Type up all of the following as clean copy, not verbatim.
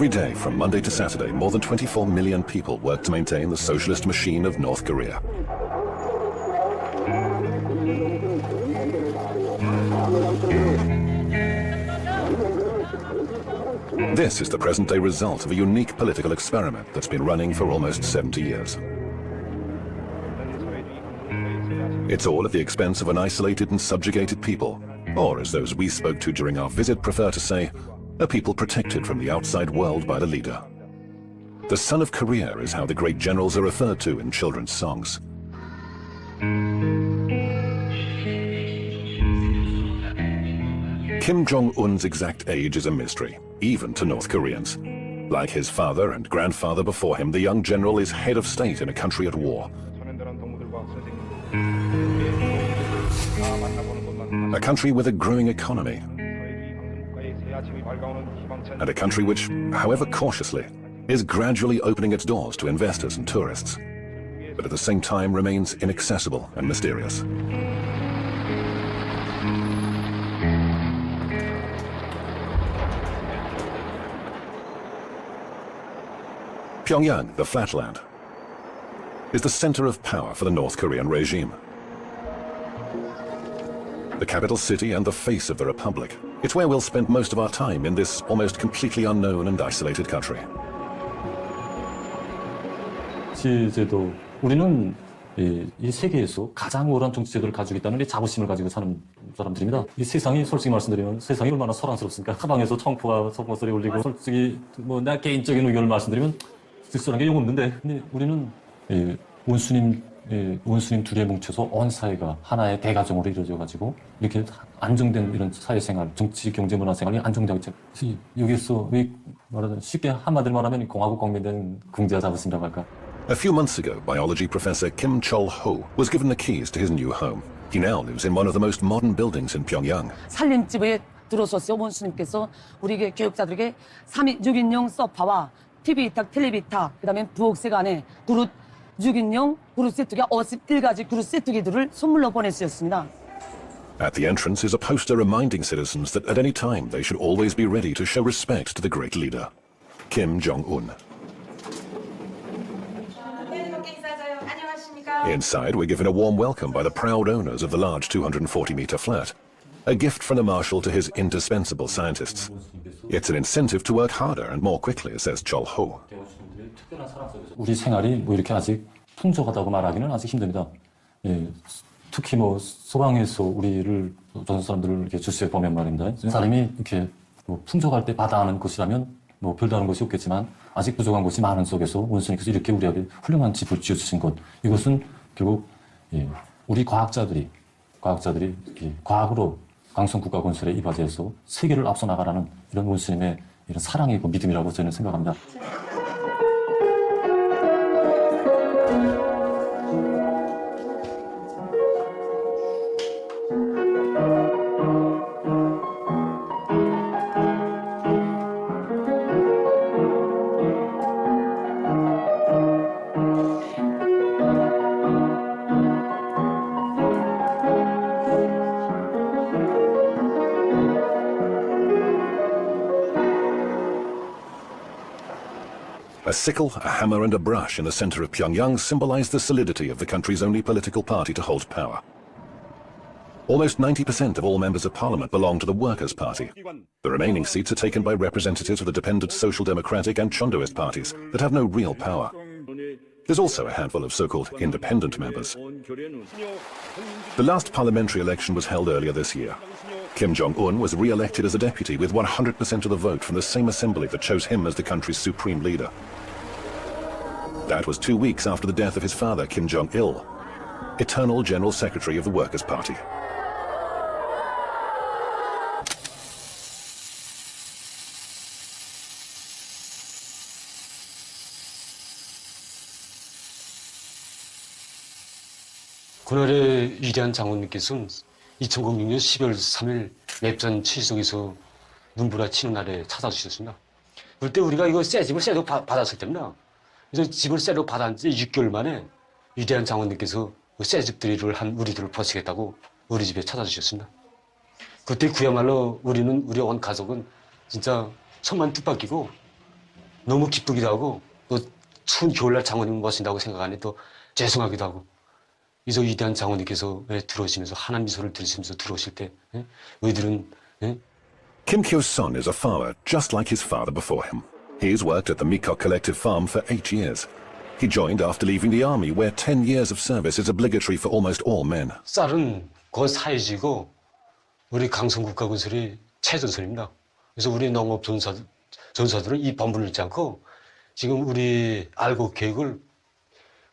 Every day, from Monday to Saturday, more than 24 million people work to maintain the socialist machine of North Korea. This is the present-day result of a unique political experiment that's been running for almost 70 years. It's all at the expense of an isolated and subjugated people, or as those we spoke to during our visit prefer to say, a people protected from the outside world by the leader. The Son of Korea is how the great generals are referred to in children's songs. Kim Jong-un's exact age is a mystery, even to North Koreans. Like his father and grandfather before him, the young general is head of state in a country at war. A country with a growing economy. And a country which, however cautiously, is gradually opening its doors to investors and tourists, but at the same time remains inaccessible and mysterious. Pyongyang, the flatland, is the center of power for the North Korean regime. The capital city and the face of the republic. It's where we'll spend most of our time in this almost completely unknown and isolated country. 지제도 우리는 이 세계에서 가장 우월한 정치 제도를 가지고 있다는 이 자부심을 가지고 사는 사람들입니다. 이 세상이 솔직히 말씀드리면 세상이 얼마나 소란스럽습니까? 하방에서 청포가 소리 울리고 솔직히 뭐 내 개인적인 의견을 말씀드리면 특별한 게 용 없는데 근데 우리는 원수님 둘이 뭉쳐서 온 사회가 하나의 대가정으로 이루어져 가지고 이렇게 안정된 이런 사회생활, 정치, 경제, 문화 생활이 안정되고 있죠. 여기서 말하자면 쉽게 한마디로 말하면 공화국 국민된 긍지와 자부심이라고 할까. A few months ago, biology professor Kim Chol-ho was given the keys to his new home. He now lives in one of the most modern buildings in Pyongyang. 살림집에 들어섰어요. 원수님께서 우리 교육자들에게 6인용 소파와 TV 위탁, 텔레비 위탁, 그다음에 부엌색 안에 그릇 6인용 그릇 세트기 51가지 그릇 세트기들을 선물로 보내주셨습니다. At the entrance is a poster reminding citizens that at any time they should always be ready to show respect to the great leader, Kim Jong-un. Inside, we're given a warm welcome by the proud owners of the large 240-meter flat. A gift from the marshal to his indispensable scientists. It's an incentive to work harder and more quickly, says Chol-ho. 우리 생활이 뭐 이렇게 아직 풍족하다고 말하기는 아직 힘듭니다. 예, 특히 뭐 소방에서 우리를 조선 사람들을 이렇게 주시해 보면 말입니다. 사람이 이렇게 뭐 풍족할 때 받아하는 것이라면 뭐 별다른 것이 없겠지만 아직 부족한 것이 많은 속에서 원수님께서 이렇게 우리에게 훌륭한 집을 지어주신 것 이것은 결국 우리 과학자들이 과학으로 강성 국가 건설에 이 과제에서 세계를 앞서 나가라는 이런 원수님의 이런 사랑이고 믿음이라고 저는 생각합니다. A sickle, a hammer and a brush in the center of Pyongyang symbolize the solidity of the country's only political party to hold power. Almost 90% of all members of parliament belong to the Workers' Party. The remaining seats are taken by representatives of the dependent Social Democratic and Chondoist parties that have no real power. There's also a handful of so-called independent members. The last parliamentary election was held earlier this year. Kim Jong-un was re-elected as a deputy with 100% of the vote from the same assembly that chose him as the country's supreme leader. That was 2 weeks after the death of his father, Kim Jong-il, eternal General Secretary of the Workers' Party. 그날의 위대한 장군님께서는 2006년 12월 3일 맵전 치속에서 눈보라 치는 날에 찾아주셨습니다. 그때 우리가 이거 집을 새로 받았을 때입니다. 그래서 집을 새로 받은 지 6개월 만에 위대한 장군님께서 새 집들이를 한 우리들을 보시겠다고 우리 집에 찾아주셨습니다. 그때 그야말로 우리 온 가족은 진짜 천만 뜻밖이고 너무 기쁘기도 하고 또 추운 겨울날 장모님 모신다고 생각하니 또 죄송하기도 하고 이저 위대한 장모님께서 들어오시면서 환한 미소를 들으시면서 들어오실 때 너희들은 Kim Kyo-son is a farmer just like his father before him. He's worked at the Mikok Collective Farm for 8 years. He joined after leaving the army, where 10 years of service is obligatory for almost all men. 쌀은 그 사회지고 우리 강성국가건설이 최전선입니다. 그래서 우리 농업 전사들은 이 본분을 잊지 않고 지금 우리 알고 계획을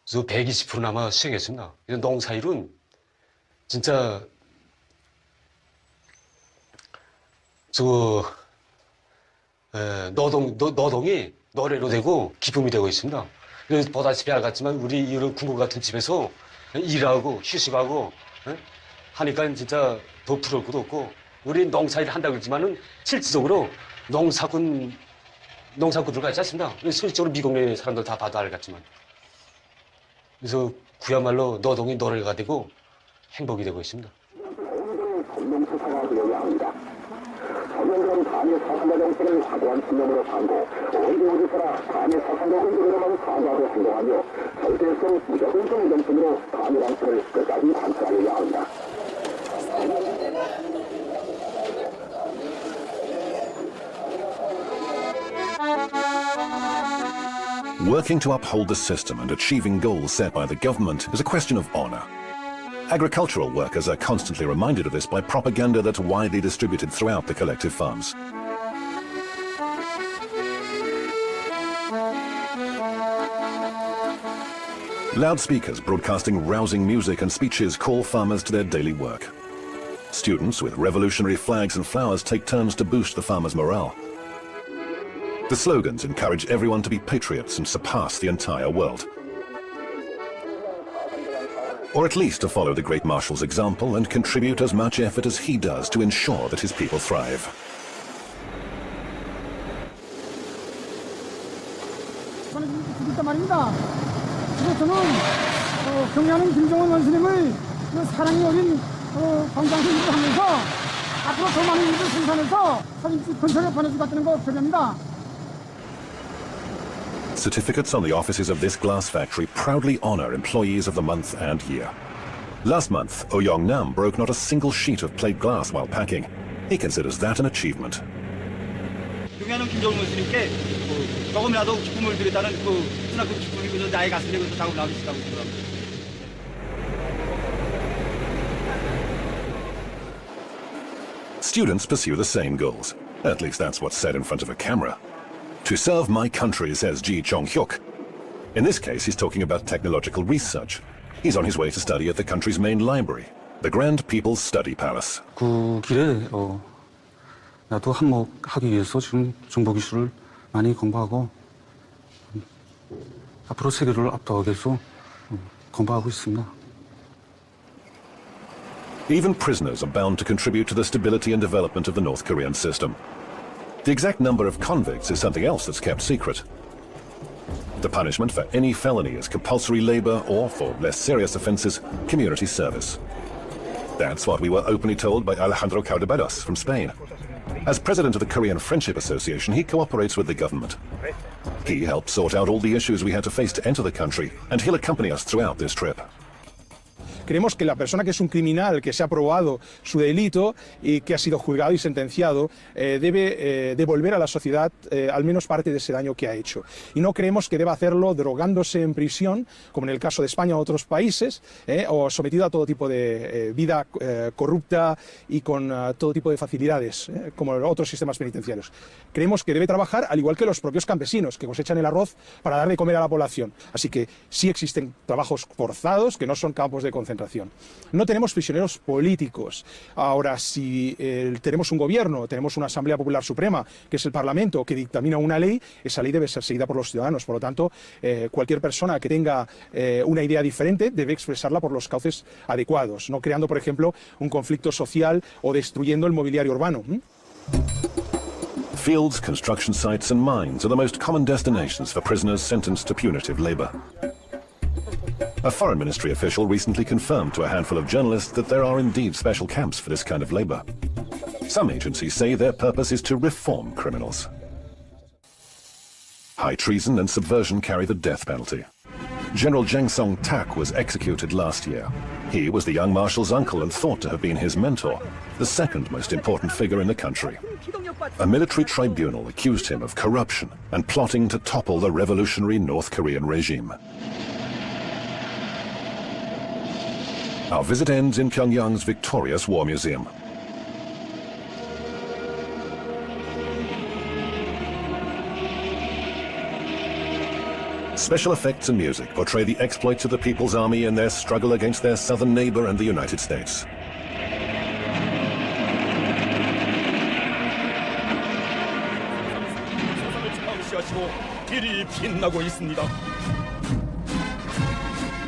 120%나마 수행했습니다. 농사일은 진짜 노동이 노래로 되고 기쁨이 되고 있습니다. 그래서 보다시피 알겠지만 우리 이런 군국 같은 집에서 일하고 휴식하고 하니까 진짜 더 부러울 것도 없고 우리 농사일을 한다고 그러지만은 실질적으로 농사꾼들 같지 않습니다. 실질적으로 미국 내 사람들 다 봐도 알겠지만 그래서 그야말로 노동이 노래가 되고 행복이 되고 있습니다. 서명전 반일 사상가 정책을 확고한 신념으로 삼고 원조를 따라 반일 사상가 운동으로만 사과하고 행동하며 절대성 무조건성 정신으로 반일 정책을 끝까지 관철하려야 합니다. Working to uphold the system and achieving goals set by the government is a question of honor. Agricultural workers are constantly reminded of this by propaganda that's widely distributed throughout the collective farms. Loudspeakers broadcasting rousing music and speeches call farmers to their daily work. Students with revolutionary flags and flowers take turns to boost the farmers' morale. The slogans encourage everyone to be patriots and surpass the entire world. Or at least to follow the great Marshal's example and contribute as much effort as he does to ensure that his people thrive. 진짜 말입니다. 저는 경례하는 김정은 원수님을 사랑이 어린 광장에서 일을 하면서 앞으로 더 많은 일을 생산해서 건설에 보내줄 것 같다는 거 표현합니다. Certificates on the offices of this glass factory proudly honor employees of the month and year. Last month, Oh Yong-nam broke not a single sheet of plate glass while packing. He considers that an achievement. 경례하는 김정은 원수님께 조금이라도 기쁨을 드렸다는 순학급 기쁨이 나의 가슴에 작업을 하고 있다고 생각합니다. Students pursue the same goals. At least that's what's said in front of a camera. To serve my country, says Ji Chong-hyuk. In this case, he's talking about technological research. He's on his way to study at the country's main library, the Grand People's Study Palace. 그 길에 나도 한몫하기 위해서 지금 정보기술을 많이 공부하고 앞으로 세계를 압도하기 위해서 공부하고 있습니다. Even prisoners are bound to contribute to the stability and development of the North Korean system. The exact number of convicts is something else that's kept secret. The punishment for any felony is compulsory labor or, for less serious offenses, community service. That's what we were openly told by Alejandro Caldeberos from Spain. As president of the Korean Friendship Association, he cooperates with the government. He helped sort out all the issues we had to face to enter the country, and he'll accompany us throughout this trip. Creemos que la persona que es un criminal, que se ha probado su delito y que ha sido juzgado y sentenciado, debe devolver a la sociedad al menos parte de ese daño que ha hecho. Y no creemos que deba hacerlo drogándose en prisión, como en el caso de España o otros países, o sometido a todo tipo de vida corrupta y con todo tipo de facilidades, como otros sistemas penitenciarios. Creemos que debe trabajar al igual que los propios campesinos, que cosechan el arroz para dar de comer a la población. Así que sí existen trabajos forzados, que no son campos de concentración. No tenemos prisioneros políticos. Ahora, si tenemos un gobierno, tenemos una Asamblea Popular Suprema, que es el Parlamento, que dictamina una ley, esa ley debe ser seguida por los ciudadanos. Por lo tanto, cualquier persona que tenga una idea diferente debe expresarla por los cauces adecuados, no creando, por ejemplo, un conflicto social o destruyendo el mobiliario urbano. Fields, construction sites and mines are the most common destinations for prisoners sentenced to punitive labor. A foreign ministry official recently confirmed to a handful of journalists that there are indeed special camps for this kind of labor. Some agencies say their purpose is to reform criminals. High treason and subversion carry the death penalty. General Jang Song-tak was executed last year. He was the young marshal's uncle and thought to have been his mentor, the second most important figure in the country. A military tribunal accused him of corruption and plotting to topple the revolutionary North Korean regime. Our visit ends in Pyongyang's victorious War Museum. Special effects and music portray the exploits of the People's Army in their struggle against their southern neighbor and the United States.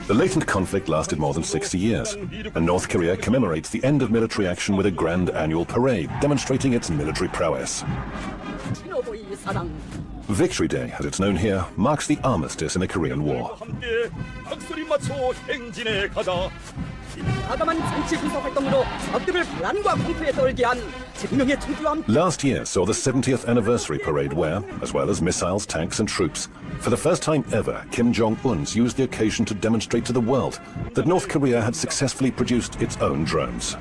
The latent conflict lasted more than 60 years, and North Korea commemorates the end of military action with a grand annual parade demonstrating its military prowess. Victory Day, as it's known here, marks the armistice in the Korean War. Last year saw the 70th anniversary parade where, as well as missiles, tanks and troops, for the first time ever, Kim Jong-un's used the occasion to demonstrate to the world that North Korea had successfully produced its own drones.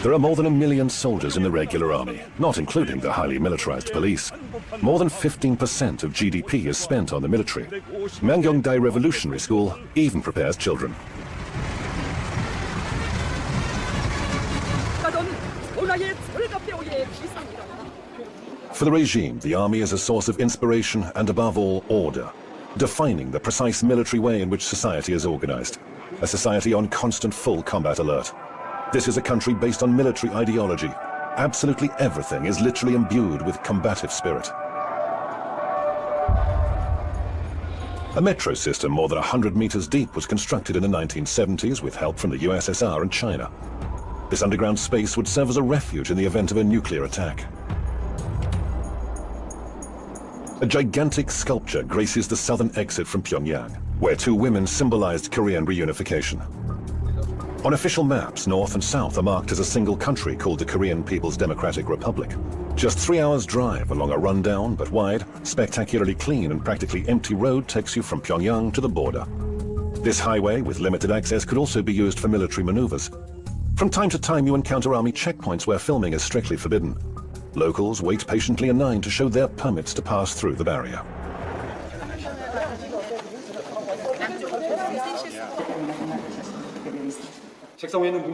There are more than 1 million soldiers in the regular army, not including the highly militarized police. More than 15% of GDP is spent on the military. Mangyongdae Revolutionary School even prepares children. For the regime, the army is a source of inspiration and, above all, order, defining the precise military way in which society is organized, a society on constant full combat alert. This is a country based on military ideology. Absolutely everything is literally imbued with combative spirit. A metro system more than 100 meters deep was constructed in the 1970s with help from the USSR and China. This underground space would serve as a refuge in the event of a nuclear attack. A gigantic sculpture graces the southern exit from Pyongyang, where two women symbolized Korean reunification. On official maps, North and South are marked as a single country called the Korean People's Democratic Republic. Just 3 hours' drive along a run-down but wide, spectacularly clean and practically empty road takes you from Pyongyang to the border. This highway with limited access could also be used for military maneuvers. From time to time you encounter army checkpoints where filming is strictly forbidden. Locals wait patiently in line to show their permits to pass through the barrier.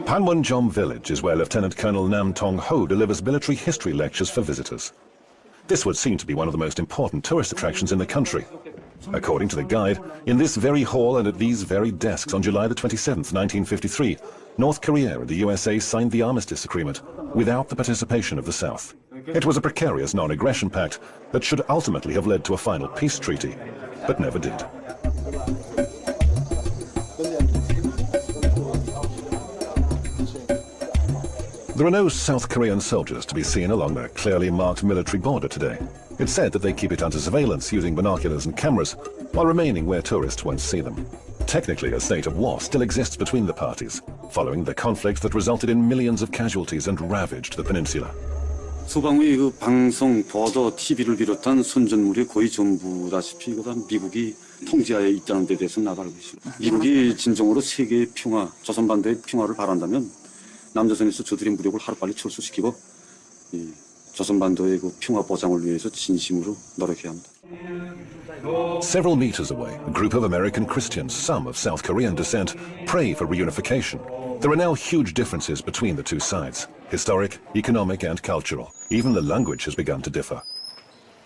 Panmunjom village is where Lieutenant Colonel Nam Tong-ho delivers military history lectures for visitors. This would seem to be one of the most important tourist attractions in the country. According to the guide, in this very hall and at these very desks on July the 27th, 1953, North Korea and the USA signed the Armistice Agreement without the participation of the South. It was a precarious non-aggression pact that should ultimately have led to a final peace treaty, but never did. There are no South Korean soldiers to be seen along the clearly marked military border today. It's said that they keep it under surveillance using binoculars and cameras, while remaining where tourists won't see them. Technically, a state of war still exists between the parties, following the conflict that resulted in millions of casualties and ravaged the peninsula. 소방의 그 방송, 보도, TV를 비롯한 선전물이 거의 전부다시피 그다음 미국이 통제하에 있다는 데 대해서 나도 알고 있습니다. 미국이 진정으로 세계의 평화, 조선반도의 평화를 바란다면 남조선에서 저들의 무력을 하루빨리 철수시키고 이 조선반도의 그 평화 보장을 위해서 진심으로 노력해야 합니다. Several meters away, a group of American Christians, some of South Korean descent, pray for reunification. There are now huge differences between the two sides, historic, economic and cultural. Even the language has begun to differ.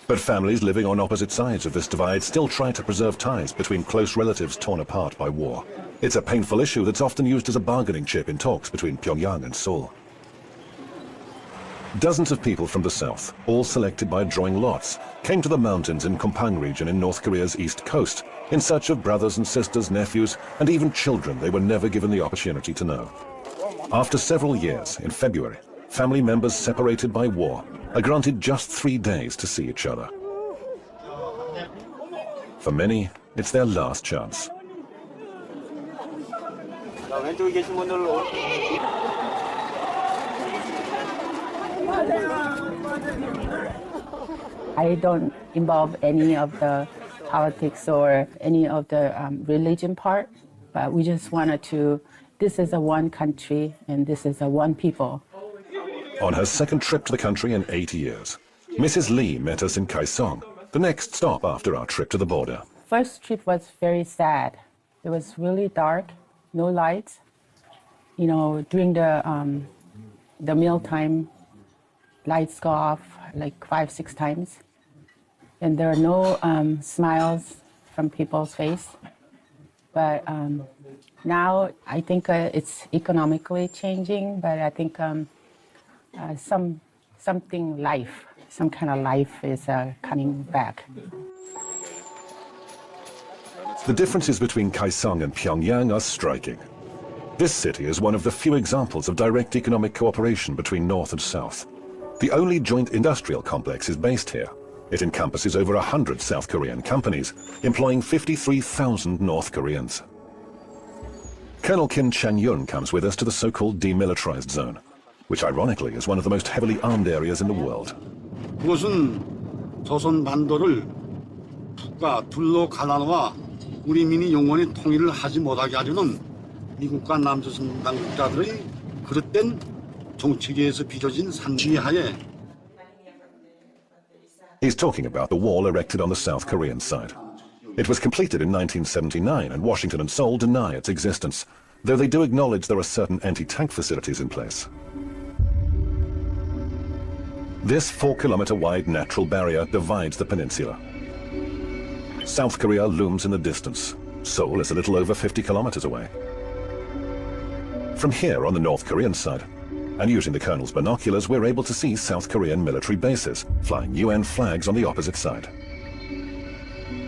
But families living on opposite sides of this divide still try to preserve ties between close relatives torn apart by war. It's a painful issue that's often used as a bargaining chip in talks between Pyongyang and Seoul. Dozens of people from the south, all selected by drawing lots, came to the mountains in Kompang region in North Korea's east coast in search of brothers and sisters, nephews, and even children they were never given the opportunity to know. After several years, in February, family members separated by war are granted just 3 days to see each other. For many, it's their last chance. 왼쪽에 계신 분들 I don't involve any of the politics or any of the religion part, but we just wanted to, this is a one country and this is a one people. On her second trip to the country in 8 years, Mrs. Lee met us in Kaesong, the next stop after our trip to the border. First trip was very sad. It was really dark, no lights. You know, during the mealtime, lights go off like 5-6 times. And there are no smiles from people's face. But now I think it's economically changing, but I think some kind of life is coming back. The differences between Kaesong and Pyongyang are striking. This city is one of the few examples of direct economic cooperation between North and South. The only joint industrial complex is based here. It encompasses over 100 South Korean companies, employing 53,000 North Koreans. Colonel Kim Chang-yun comes with us to the so-called demilitarized zone, which ironically is one of the most heavily armed areas in the world. 그것은 조선 반도를 북과 둘로 갈라놓아 우리 민이 영원히 통일을 하지 못하게 하려는 미국과 남조선 당국자들의 그릇된 정치계에서 빚어진 산지 하에. He's talking about the wall erected on the South Korean side. It was completed in 1979, and Washington and Seoul deny its existence, though they do acknowledge there are certain anti-tank facilities in place. This 4-kilometer-wide natural barrier divides the peninsula. South Korea looms in the distance. Seoul is a little over 50 kilometers away. From here on the North Korean side, and using the Colonel's binoculars, we're able to see South Korean military bases, flying UN flags on the opposite side.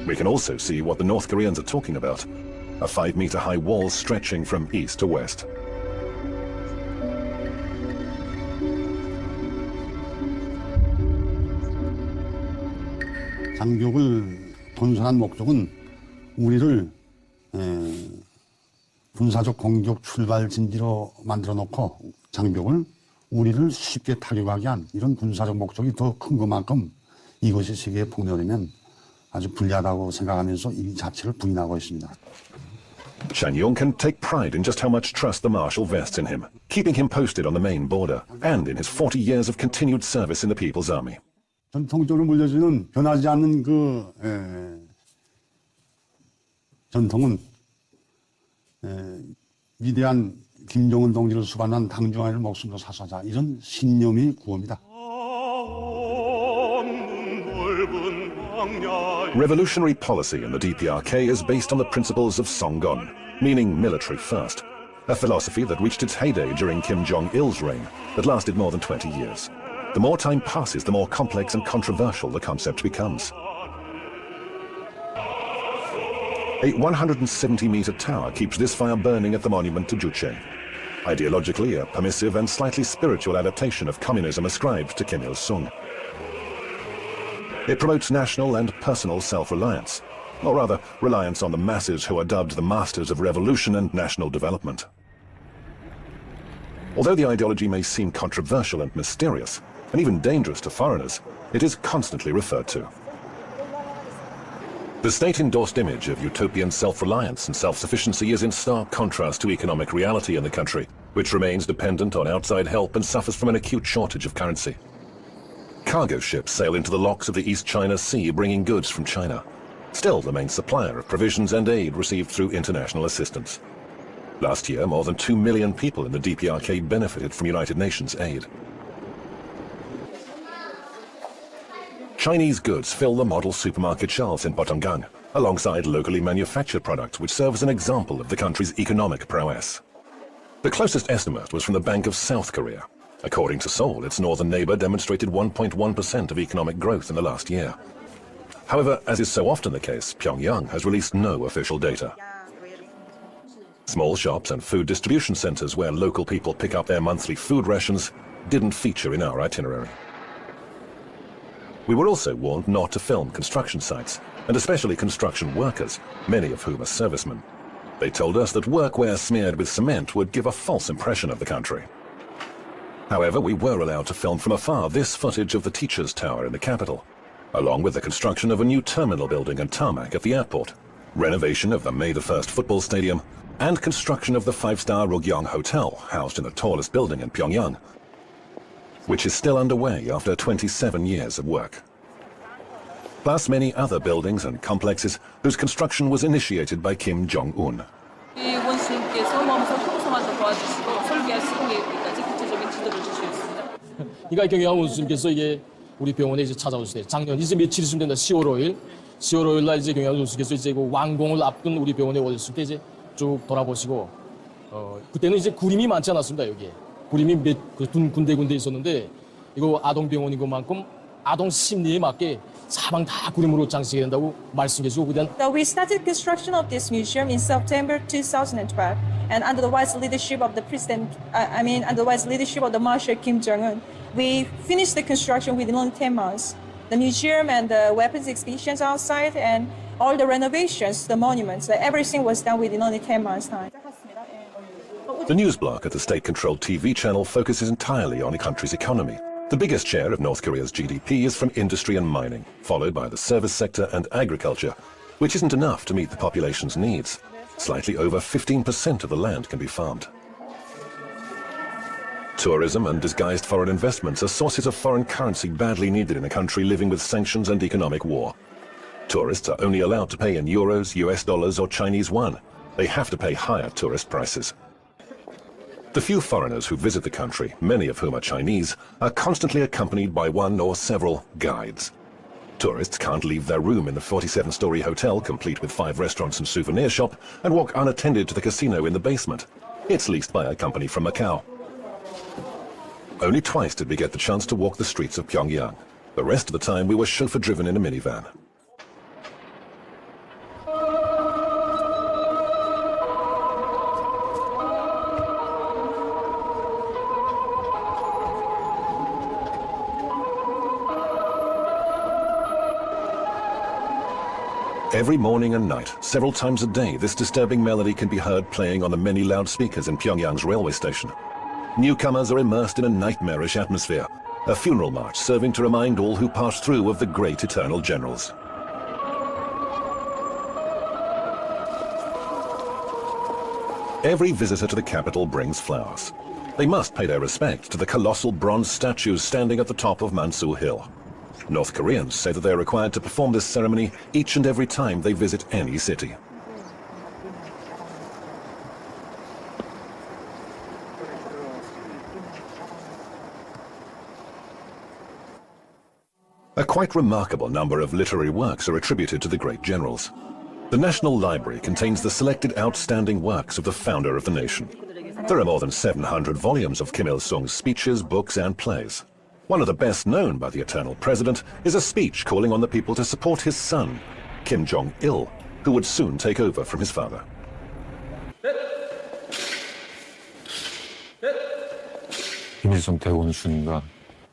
We can also see what the North Koreans are talking about, a 5-meter-high wall stretching from east to west. 장벽을 건설한 목적은 우리를 군사적 공격 출발 진지로 만들어 놓고 장벽을 우리를 쉽게 타격하게 한 이런 군사적 목적이 더 큰 것만큼 이것이 세계에 폭로되면 아주 불리하다고 생각하면서 이 자체를 부인하고 있습니다. Chang-yun can take pride in just how much trust the Marshal vests in him, keeping him posted on the main border and in his 40 years of continued service in the People's Army. 전통적으로 물려주는 변하지 않는 전통은 위대한 김정은 동지를 수반한 당중아리를 목숨으로 사수하자 이런 신념의 구호입니다. Revolutionary policy in the DPRK is based on the principles of Songon, meaning military first, a philosophy that reached its heyday during Kim Jong-il's reign, that lasted more than 20 years. The more time passes, the more complex and controversial the concept becomes. A 170-meter tower keeps this fire burning at the monument to Juche. Ideologically, a permissive and slightly spiritual adaptation of communism ascribed to Kim Il-sung. It promotes national and personal self-reliance, or rather, reliance on the masses who are dubbed the masters of revolution and national development. Although the ideology may seem controversial and mysterious, and even dangerous to foreigners, it is constantly referred to. The state-endorsed image of utopian self-reliance and self-sufficiency is in stark contrast to economic reality in the country, which remains dependent on outside help and suffers from an acute shortage of currency. Cargo ships sail into the locks of the East China Sea, bringing goods from China, still the main supplier of provisions and aid received through international assistance. Last year, more than 2 million people in the DPRK benefited from United Nations aid. Chinese goods fill the model supermarket shelves in Potonggang, alongside locally manufactured products which serve as an example of the country's economic prowess. The closest estimate was from the Bank of South Korea. According to Seoul, its northern neighbor demonstrated 1.1% of economic growth in the last year. However, as is so often the case, Pyongyang has released no official data. Small shops and food distribution centers where local people pick up their monthly food rations didn't feature in our itinerary. We were also warned not to film construction sites, and especially construction workers, many of whom are servicemen. They told us that workwear smeared with cement would give a false impression of the country. However, we were allowed to film from afar this footage of the Teachers' Tower in the capital, along with the construction of a new terminal building and tarmac at the airport, renovation of the May the 1st football stadium, and construction of the 5-star Rugyong Hotel, housed in the tallest building in Pyongyang, which is still underway after 27 years of work. Plus many other buildings and complexes whose construction was initiated by Kim Jong-un. 그러니까 경영 원수님께서 이게 우리 병원에 이제 찾아오실 때 작년 이제 며칠 있으면 된다. 10월 5일 날 이제 경영 원수께서 이제 그 완공을 앞둔 우리 병원에 오셨을 때 이제 쭉 돌아보시고 그때는 이제 구림이 많지 않았습니다. 여기에 구림이 몇 군데 있었는데 이거 아동 병원인 것만큼 아동 심리에 맞게 사방 다 구림으로 장식해야 된다고 말씀해 주고 그다음. So we started construction of this museum in September 2012, and under the wise leadership of the under the wise leadership of the Marshal Kim Jong-un, we finished the construction within only 10 months. The museum and the weapons exhibitions outside, and all the renovations, the monuments, everything was done within only 10 months' time. The news block at the state-controlled TV channel focuses entirely on the country's economy. The biggest share of North Korea's GDP is from industry and mining, followed by the service sector and agriculture, which isn't enough to meet the population's needs. Slightly over 15% of the land can be farmed. Tourism and disguised foreign investments are sources of foreign currency badly needed in a country living with sanctions and economic war. Tourists are only allowed to pay in euros, US dollars or Chinese yuan. They have to pay higher tourist prices. The few foreigners who visit the country, many of whom are Chinese, are constantly accompanied by one or several guides. Tourists can't leave their room in the 47-story hotel, complete with 5 restaurants and souvenir shop, and walk unattended to the casino in the basement. It's leased by a company from Macau. Only twice did we get the chance to walk the streets of Pyongyang. The rest of the time we were chauffeur-driven in a minivan. Every morning and night, several times a day, this disturbing melody can be heard playing on the many loudspeakers in Pyongyang's railway station. Newcomers are immersed in a nightmarish atmosphere, a funeral march serving to remind all who pass through of the great eternal generals. Every visitor to the capital brings flowers. They must pay their respect to the colossal bronze statues standing at the top of Mansu Hill. North Koreans say that they are required to perform this ceremony each and every time they visit any city. A quite remarkable number of literary works are attributed to the great generals. The National Library contains the selected outstanding works of the founder of the nation. There are more than 700 volumes of Kim Il-sung's speeches, books and plays. One of the best known by the eternal president is a speech calling on the people to support his son, Kim Jong-il, who would soon take over from his father. 김일성 대원순과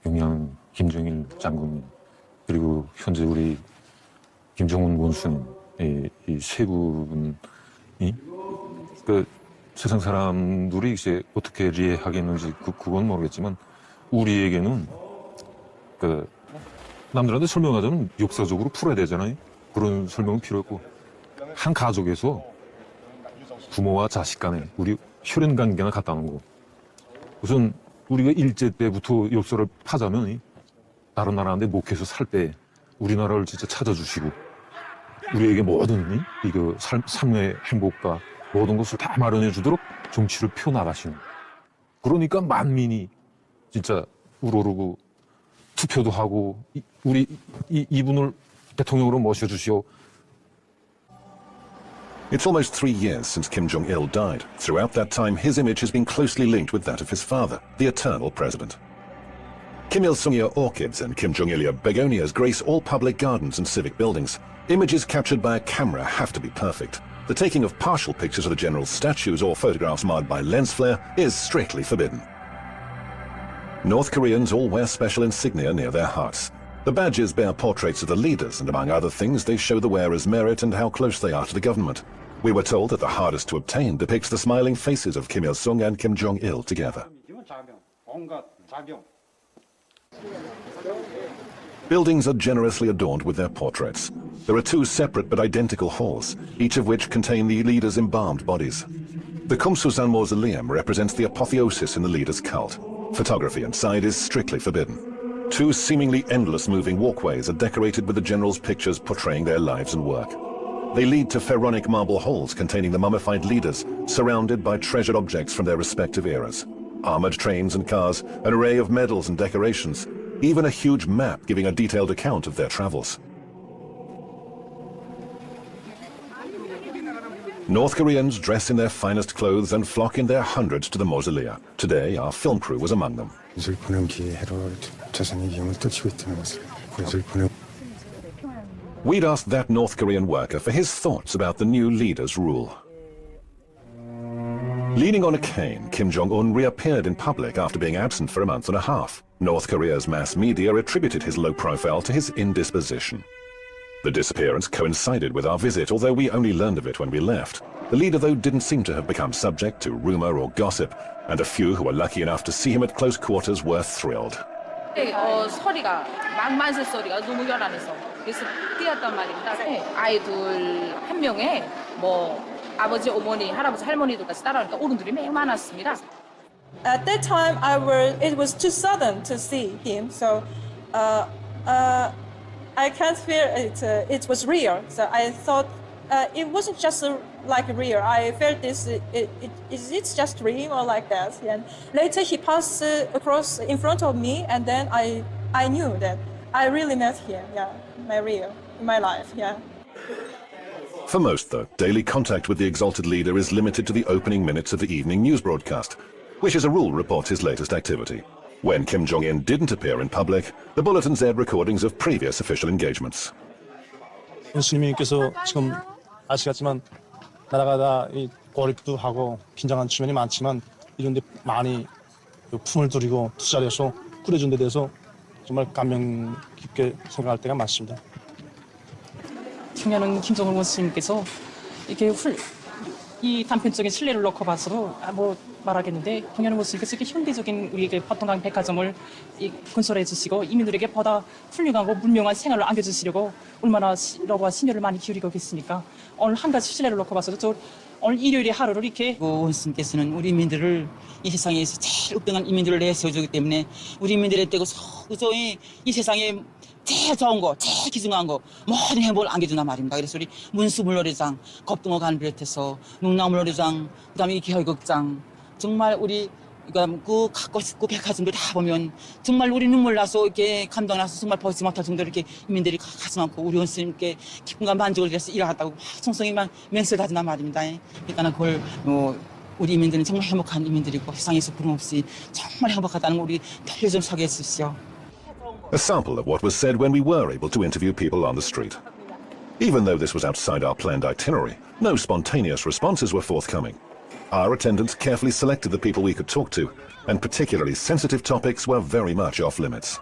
용양 김정일 장군 그리고 현재 우리 김정은 원수님 이 세 분이 그 세상 사람들이 이제 어떻게 이해하겠는지 그건 모르겠지만 우리에게는 그 남들한테 설명하자면 역사적으로 풀어야 되잖아요. 그런 설명은 필요 없고 한 가족에서 부모와 자식 간에 우리 혈연 관계나 같다는 거. 우선 우리가 일제 때부터 역사를 파자면 다른 나라한테 목해서 살 때 우리나라를 진짜 찾아주시고 우리에게 모든 이거 삶의 행복과 모든 것을 다 마련해 주도록 정치를 펴나가시는. 그러니까 만민이 진짜 우러르고 투표도 하고 우리 이분을 대통령으로 모셔주시오. It's almost 3 years since Kim Jong-il died. Throughout that time, his image has been closely linked with that of his father, the eternal president. Kim Il-sung orchids and Kim Jong-il begonias grace all public gardens and civic buildings. Images captured by a camera have to be perfect. The taking of partial pictures of the general's statues or photographs marred by lens flare is strictly forbidden. North Koreans all wear special insignia near their hearts. The badges bear portraits of the leaders, and among other things, they show the wearer's merit and how close they are to the government. We were told that the hardest to obtain depicts the smiling faces of Kim Il-sung and Kim Jong-il together. Buildings are generously adorned with their portraits. There are 2 separate but identical halls, each of which contain the leaders' embalmed bodies. The Kumsusan Mausoleum represents the apotheosis in the leader's cult. Photography inside is strictly forbidden. 2 seemingly endless moving walkways are decorated with the generals' pictures portraying their lives and work. They lead to pharaonic marble halls containing the mummified leaders, surrounded by treasured objects from their respective eras. Armored trains and cars, an array of medals and decorations, even a huge map giving a detailed account of their travels. North Koreans dress in their finest clothes and flock in their hundreds to the mausolea. Today, our film crew was among them. We'd asked that North Korean worker for his thoughts about the new leader's rule. Leaning on a cane, Kim Jong-un reappeared in public after being absent for a month and a half. North Korea's mass media attributed his low profile to his indisposition. The disappearance coincided with our visit, although we only learned of it when we left. The leader, though, didn't seem to have become subject to rumor or gossip, and a few who were lucky enough to see him at close quarters were thrilled. 소리가 망만세 소리가 너무 요란해서 그래서 뛰었단 말입니다. 아이들 한 명에 뭐 아버지, 어머니, 할아버지, 할머니들까지 따라오니까 어른들이 매우 많았습니다. At that time, it was too sudden to see him, so I can't feel it was real. So I thought it wasn't just like real. I felt this. Is it just dream or like that? And later he passed across in front of me, and then I knew that I really met him. Yeah, in my life. Yeah. For most, though, daily contact with the exalted leader is limited to the opening minutes of the evening news broadcast, which as a rule reports his latest activity. When Kim Jong-un didn't appear in public, the bulletins aired recordings of previous official engagements. 스님께서 지금 아시겠지만 나라가 다 고립도 하고 긴장한 측면이 많지만 이런 데 많이 품을 들이고 투자를 해서 꾸려준 데 대해서 정말 감명 깊게 생각할 때가 많습니다. 중요한 김정은 원수님께서 이렇게 이 단편적인 신뢰를 놓고 봐서 뭐 말하겠는데 경연을 원수님께서 이렇게 현대적인 우리에게 화통강 백화점을 건설해 주시고 이민들에게 보다 훌륭하고 문명한 생활을 안겨주시려고 얼마나 러브와 신뢰를 많이 기울이고 계십니까? 오늘 한 가지 신뢰를 놓고 봐서 저 오늘 일요일의 하루를 이렇게 원수님께서는 우리 인민들을 이 세상에서 제일 up등한 인민들을 내세워주기 때문에 우리 인민들의 떼고 소소히 이 세상에 제일 좋은 거, 제일 기증한 거 모든 행복을 안겨준단 말입니다. 그래서 우리 문수물놀이장, 겁등어 가는 비롯해서 농나물놀이장, 그다음에 이 개화극장 정말 우리 그 갖고 싶고 백화점들 다 보면 정말 우리 눈물 나서 이렇게 감동 나서 정말 보지 못할 정도로 이렇게 인민들이 가슴 많고 우리 원수님께 기쁨과 만족을 위해서 일하겠다고 충성이만 맹세를 하진단 말입니다. 그러니까 그걸 우리 인민들은 정말 행복한 인민들이고 세상에서 부름 없이 정말 행복하다는 걸 우리 늘 좀 소개해 주십시오. A sample of what was said when we were able to interview people on the street. Even though this was outside our planned itinerary, no spontaneous responses were forthcoming. Our attendants carefully selected the people we could talk to, and particularly sensitive topics were very much off limits.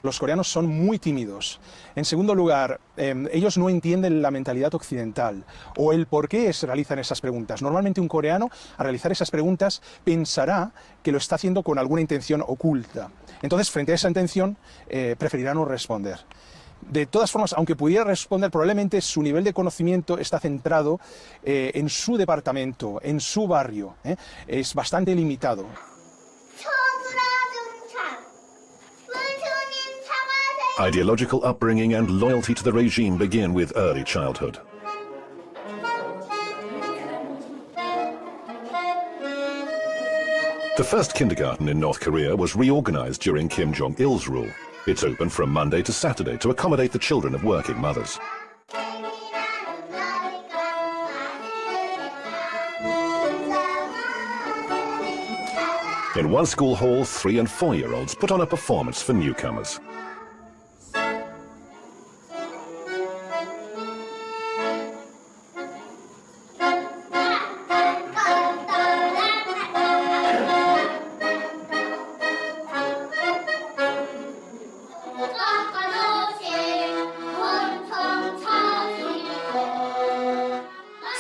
Los coreanos son muy tímidos. En segundo lugar, ellos no entienden la mentalidad occidental o el por qué se realizan esas preguntas. Normalmente un coreano, al realizar esas preguntas, pensará que lo está haciendo con alguna intención oculta. Entonces, frente a esa intención, preferirá no responder. De todas formas, aunque pudiera responder, probablemente su nivel de conocimiento está centrado en su departamento, en su barrio. Es bastante limitado. Ideological upbringing and loyalty to the regime begin with early childhood. The first kindergarten in North Korea was reorganized during Kim Jong-il's rule. It's open from Monday to Saturday to accommodate the children of working mothers. In one school hall, 3- and 4-year-olds put on a performance for newcomers.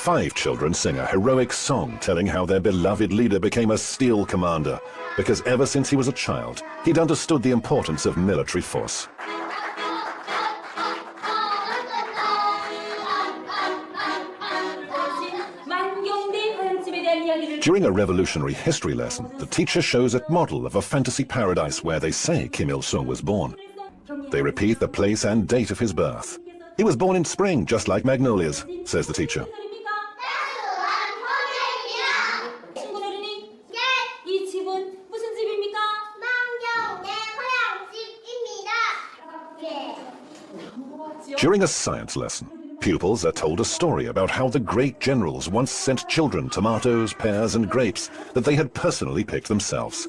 Five children sing a heroic song telling how their beloved leader became a steel commander because ever since he was a child, he'd understood the importance of military force. During a revolutionary history lesson, the teacher shows a model of a fantasy paradise where they say Kim Il-sung was born. They repeat the place and date of his birth. He was born in spring, just like magnolias, says the teacher. During a science lesson, pupils are told a story about how the great generals once sent children tomatoes, pears, and grapes that they had personally picked themselves.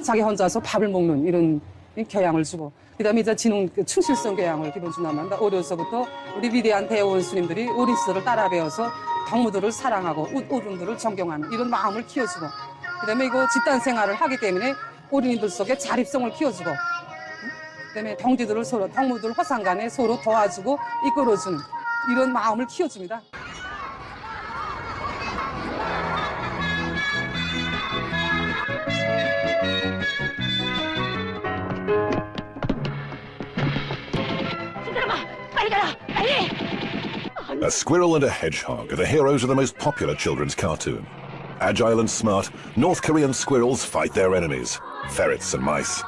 자기 혼자서 밥을 먹는 이런 교양을 주고, 그다음에 이제 지능 충실성 교양을 기본 준다면 어려서부터 우리 위대한 대원 스님들이 어린 시절을 따라 배워서 동무들을 사랑하고 어른들을 존경하는 이런 마음을 키워주고, 그다음에 이거 집단 생활을 하기 때문에 어린이들 속에 자립성을 키워주고, 그다음에 동지들을 서로 동무들 화상간에 서로 도와주고 이끌어주는 이런 마음을 키워줍니다. A squirrel and a hedgehog are the heroes of the most popular children's cartoon. Agile and smart, North Korean squirrels fight their enemies, ferrets and mice.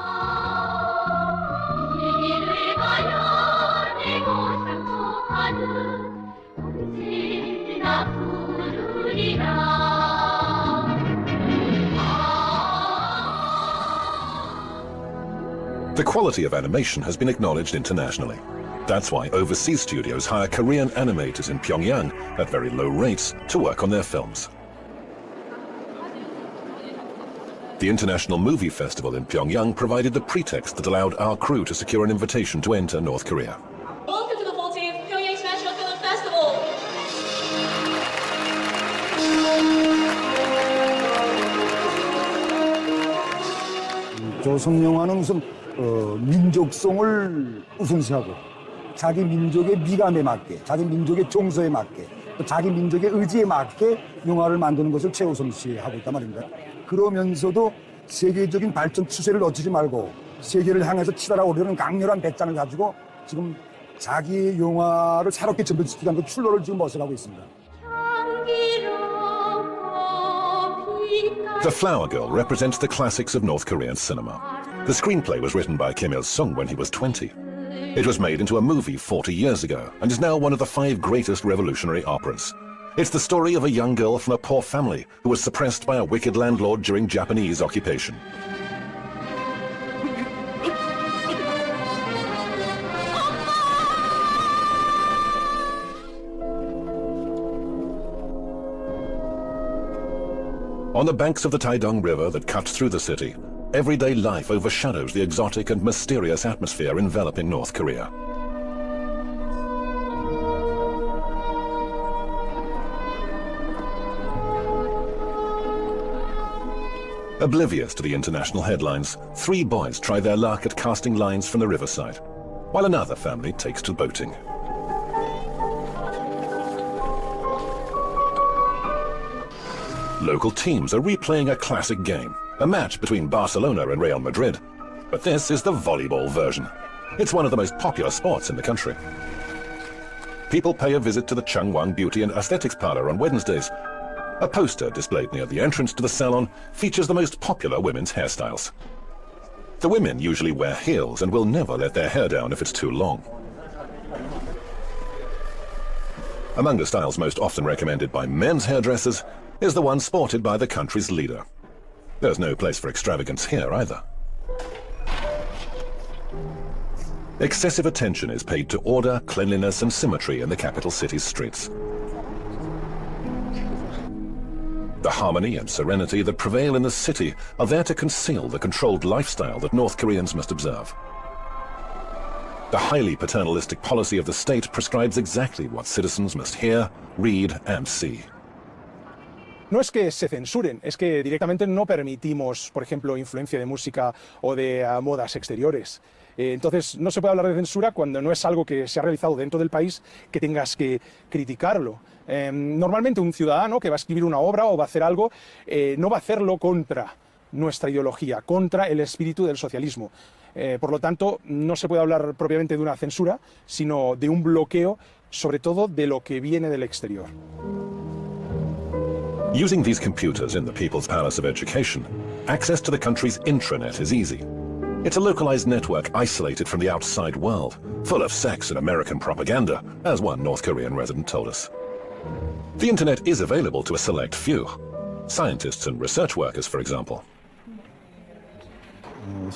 The quality of animation has been acknowledged internationally. That's why overseas studios hire Korean animators in Pyongyang at very low rates to work on their films. The International Movie Festival in Pyongyang provided the pretext that allowed our crew to secure an invitation to enter North Korea. Welcome to the 14th Pyongyang International Film Festival. 조선 영화는 우선 민족성을 우선시하고 자기 민족의 미감에 맞게, 자기 민족의 정서에 맞게, 또 자기 민족의 의지에 맞게 영화를 만드는 것을 최우선시하고 있단 말입니다. 그러면서도 세계적인 발전 추세를 놓치지 말고 세계를 향해서 치달아오려는 강렬한 배짱을 가지고 지금 자기 영화를 새롭게 전개시키기 위한 출로를 지금 모색하고 있습니다. The Flower Girl represents the classics of North Korean cinema. The screenplay was written by Kim Il-sung when he was 20. It was made into a movie 40 years ago and is now one of the 5 greatest revolutionary operas. It's the story of a young girl from a poor family who was suppressed by a wicked landlord during Japanese occupation. On the banks of the Taedong River that cuts through the city, everyday life overshadows the exotic and mysterious atmosphere enveloping North Korea. Oblivious to the international headlines, 3 boys try their luck at casting lines from the riverside, while another family takes to boating. Local teams are replaying a classic game, a match between Barcelona and Real Madrid. But this is the volleyball version. It's one of the most popular sports in the country. People pay a visit to the Changwon Beauty and Aesthetics Parlor on Wednesdays. A poster displayed near the entrance to the salon features the most popular women's hairstyles. The women usually wear heels and will never let their hair down if it's too long. Among the styles most often recommended by men's hairdressers is the one sported by the country's leader. There's no place for extravagance here either. Excessive attention is paid to order, cleanliness and symmetry in the capital city's streets. The harmony and serenity that prevail in the city are there to conceal the controlled lifestyle that North Koreans must observe. The highly paternalistic policy of the state prescribes exactly what citizens must hear, read and see. No es que se censuren, es que directamente no permitimos, por ejemplo, influencia de música o de modas exteriores. Entonces, no se puede hablar de censura cuando no es algo que se ha realizado dentro del país que tengas que criticarlo. Normalmente un ciudadano que va a escribir una obra o va a hacer algo, no va a hacerlo contra nuestra ideología, contra el espíritu del socialismo. Por lo tanto, no se puede hablar propiamente de una censura, sino de un bloqueo, sobre todo de lo que viene del exterior. Using these computers in the People's Palace of Education, access to the country's intranet is easy. It's a localized network isolated from the outside world, full of sex and American propaganda, as one North Korean resident told us. The internet is available to a select few, scientists and research workers, for example.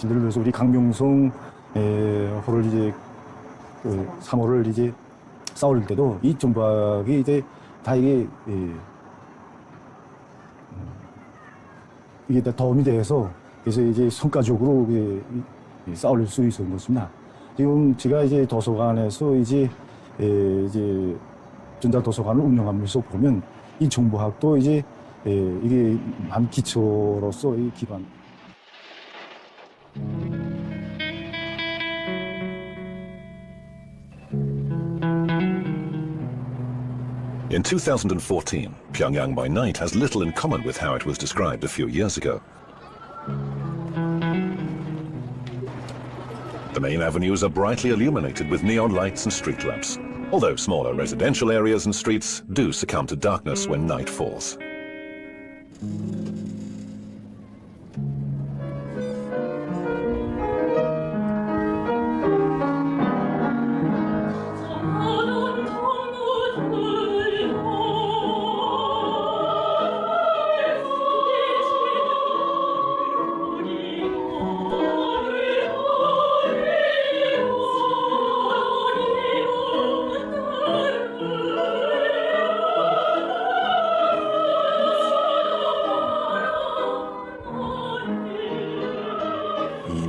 예를 들어서 우리 강명송 호를 이제 3호를 이제 싸울 때도 이 정부학이 이제 다 이게 다 도움이 돼서 그래서 이제 성과적으로 싸울 수 있었던 것입니다. 지금 제가 이제 도서관에서 이제 전자도서관을 운영하면서 보면 이 정보학도 이제 이게 한 기초로서 이 기반. In 2014, Pyongyang by night has little in common with how it was described a few years ago. The main avenues are brightly illuminated with neon lights and street lamps, although smaller residential areas and streets do succumb to darkness when night falls.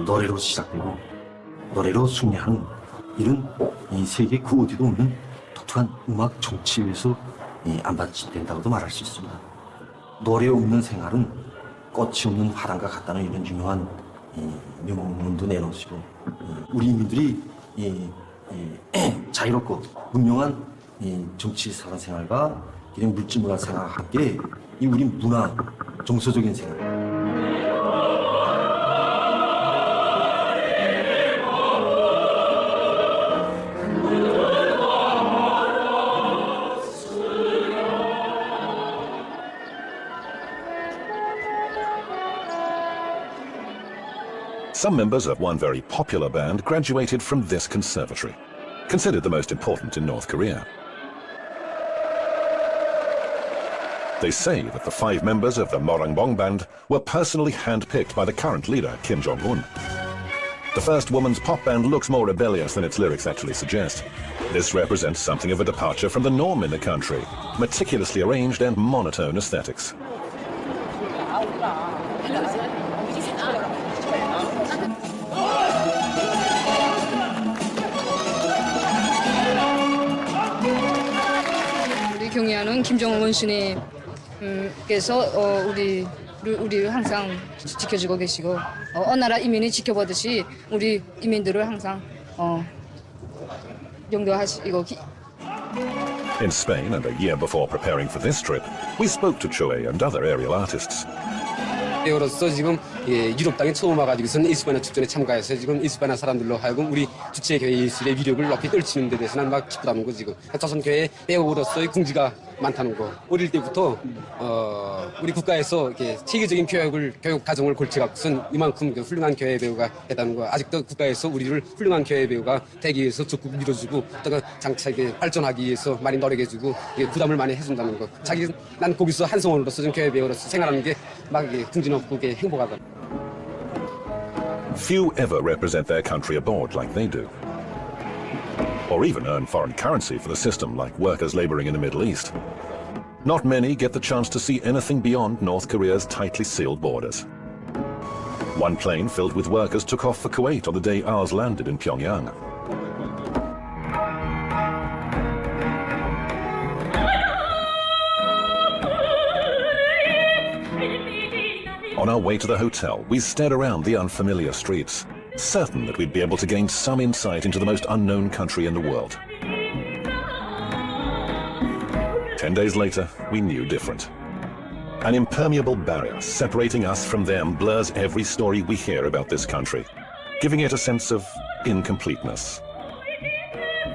노래로 시작되고 노래로 승리하는 이런 이 세계 그 어디도 없는 독특한 음악 정치에서 안받침된다고도 말할 수 있습니다. 노래 없는 생활은 꽃이 없는 화단과 같다는 이런 유명한 명문도 내놓으시고 우리 인민들이 자유롭고 분명한 정치 사관 생활과 이런 물질 문화 생활과 함께 이 우리 문화 정서적인 생활. Some members of one very popular band graduated from this conservatory, considered the most important in North Korea. They say that the 5 members of the Morangbong band were personally handpicked by the current leader, Kim Jong-un. The first woman's pop band looks more rebellious than its lyrics actually suggest. This represents something of a departure from the norm in the country, meticulously arranged and monotone aesthetics. 경의하는 김정은 원수님께서 우리를 항상 지켜주고 계시고 어느 나라 이민이 지켜보듯이 우리 이민들을 항상 용도하시고. In Spain, and a year before preparing for this trip, we spoke to Choi and other aerial artists. 배우로서 지금 유럽 땅에 처음 와가지고서는 이스파나 축전에 참가해서 지금 이스파나 사람들로 하여금 우리 주체 교회 예술의 위력을 높이 떨치는 데 대해서는 막 기쁘다는 거 지금 조선 교회 배우로서의 궁지가 많다는 거. 어릴 때부터 우리 국가에서 이렇게 체계적인 교육 과정을 걸쳐갖고선 이만큼 훌륭한 교회 배우가 됐다는 거. 아직도 국가에서 우리를 훌륭한 교회 배우가 되기 위해서 적극 밀어주고 또 장차게 발전하기 위해서 많이 노력해주고 부담을 많이 해준다는 거. 난 거기서 한성원으로서 좀 교회 배우로서 생활하는 게 막 궁지높고 행복하다. Few ever represent their country abroad like they do, or even earn foreign currency for the system like workers laboring in the Middle East. Not many get the chance to see anything beyond North Korea's tightly sealed borders. One plane filled with workers took off for Kuwait on the day ours landed in Pyongyang. On our way to the hotel, we stared around the unfamiliar streets, certain that we'd be able to gain some insight into the most unknown country in the world. 10 days later, we knew different. An impermeable barrier separating us from them blurs every story we hear about this country, giving it a sense of incompleteness.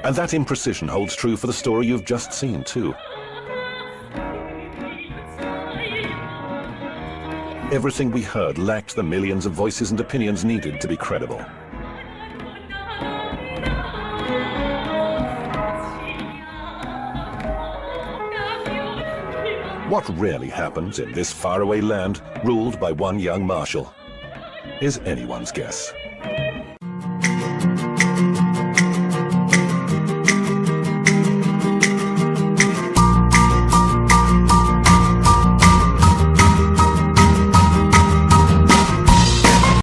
And that imprecision holds true for the story you've just seen, too. Everything we heard lacked the millions of voices and opinions needed to be credible. What really happens in this faraway land ruled by one young marshal is anyone's guess.